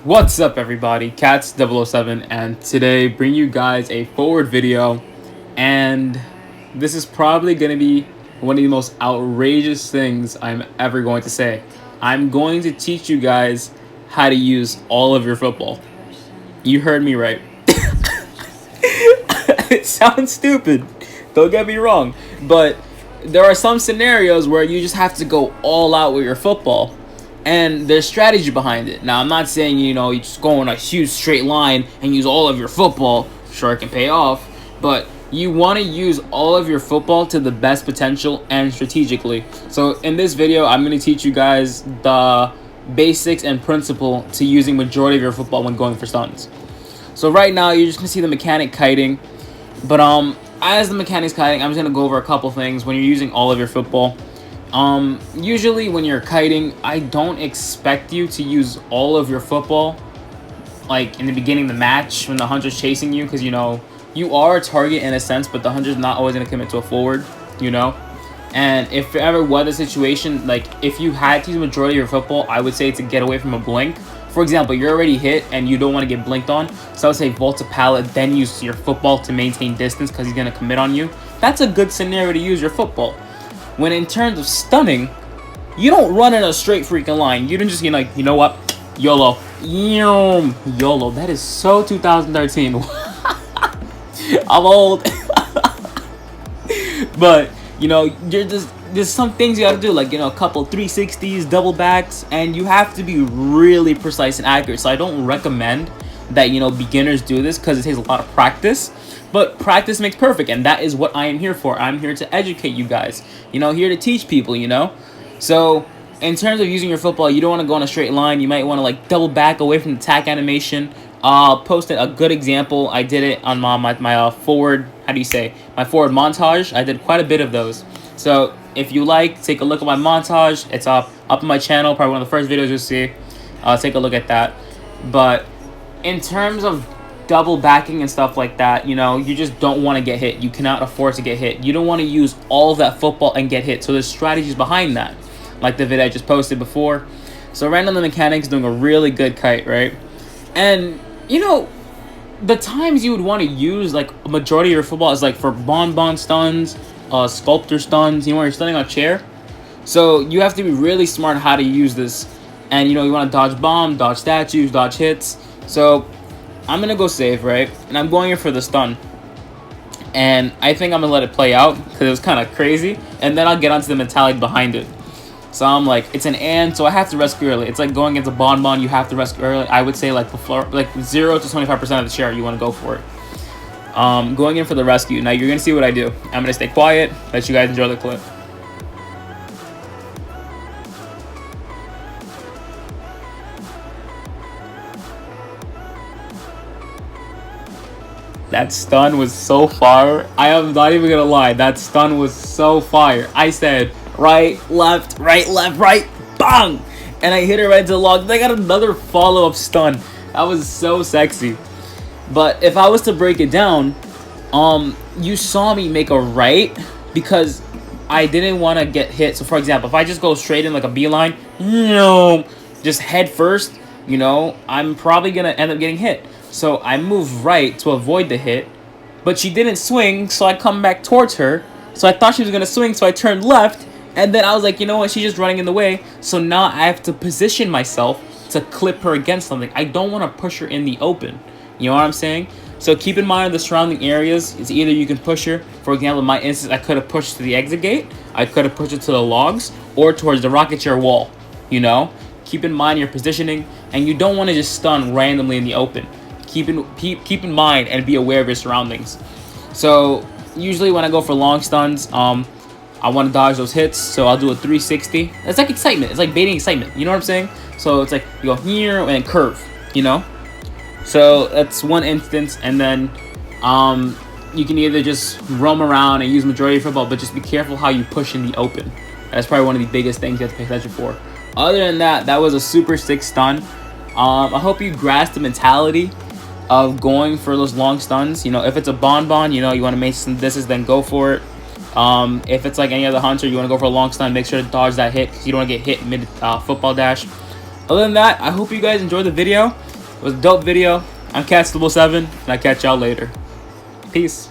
What's up everybody, Cats007, and today bring you guys a forward video, and this is probably going to be one of the most outrageous things I'm ever going to say. I'm going to teach you guys how to use all of your football. You heard me right. It sounds stupid, don't get me wrong, but there are some scenarios where you just have to go all out with your football. And there's strategy behind it. Now, I'm not saying, you just go on a huge straight line and use all of your football. Sure, it can pay off. But you want to use all of your football to the best potential and strategically. So in this video, I'm going to teach you guys the basics and principle to using majority of your football when going for stuns. So right now, you're just going to see the mechanic kiting. But as the mechanic's kiting, I'm just going to go over a couple things when you're using all of your football. Usually when you're kiting, I don't expect you to use all of your football like in the beginning of the match when the hunter's chasing you, because you are a target in a sense, but the hunter's not always going to commit to a forward, and if there ever was a situation like if you had to use the majority of your football, I would say to get away from a blink. For example, you're already hit and you don't want to get blinked on, so I would say vault to pallet, then use your football to maintain distance because he's going to commit on you. That's a good scenario to use your football. When in terms of stunning, you don't run in a straight freaking line. You don't just, you know what? YOLO. YOLO. That is so 2013. I'm old. But, there's some things you gotta do, like, a couple 360s, double backs, and you have to be really precise and accurate. So I don't recommend that, beginners do this because it takes a lot of practice. But practice makes perfect, and that is what I am here for. I'm here to educate you guys, here to teach people, So in terms of using your football, you don't want to go on a straight line. You might want to double back away from the attack animation. Posted a good example. I did it on my forward, my forward montage. I did quite a bit of those. So if you take a look at my montage. It's up on my channel, probably one of the first videos you'll see. Take a look at that. But in terms of double backing and stuff like that, you just don't want to get hit. You cannot afford to get hit. You don't want to use all of that football and get hit. So there's strategies behind that, like the video I just posted before. So Random the Mechanic's doing a really good kite, right? And the times you would want to use a majority of your football is for bonbon stuns, sculptor stuns, when you're stunning on a chair. So you have to be really smart how to use this. And you want to dodge bomb, dodge statues, dodge hits. So I'm going to go save, right? And I'm going in for the stun. And I think I'm going to let it play out because it was kind of crazy. And then I'll get onto the mentality behind it. So I'm like, it's an and, so I have to rescue early. It's like going against a bonbon, you have to rescue early. I would say before, 0 to 25% of the share, you want to go for it. Going in for the rescue. Now you're going to see what I do. I'm going to stay quiet, let you guys enjoy the clip. That stun was so fire. I am not even gonna lie. That stun was so fire. I said right, left, right, bang! And I hit her right to the log. They got another follow-up stun. That was so sexy. But if I was to break it down, you saw me make a right because I didn't want to get hit. So for example, if I just go straight in like a beeline, just head first, I'm probably gonna end up getting hit. So I move right to avoid the hit, but she didn't swing, so I come back towards her. So I thought she was going to swing, so I turned left, and then I was like, you know what, she's just running in the way. So now I have to position myself to clip her against something. I don't want to push her in the open. You know what I'm saying? So keep in mind the surrounding areas. It's either you can push her. For example, in my instance, I could have pushed to the exit gate, I could have pushed her to the logs, or towards the rocket chair wall. Keep in mind your positioning, and you don't want to just stun randomly in the open. Keep in mind and be aware of your surroundings. So usually when I go for long stuns, I want to dodge those hits, so I'll do a 360. It's like excitement. It's like baiting excitement. You know what I'm saying? So it's like you go here and curve. So that's one instance, and then you can either just roam around and use majority of football, but just be careful how you push in the open. That's probably one of the biggest things you have to pay attention for. Other than that, that was a super sick stun. I hope you grasp the mentality of going for those long stuns. If it's a bonbon, you want to make some distance, then go for it. If it's like any other hunter, you want to go for a long stun, make sure to dodge that hit because you don't want to get hit mid football dash. Other than that, I hope you guys enjoyed the video. It was a dope video. I'm Castable7, and I'll catch y'all later. Peace.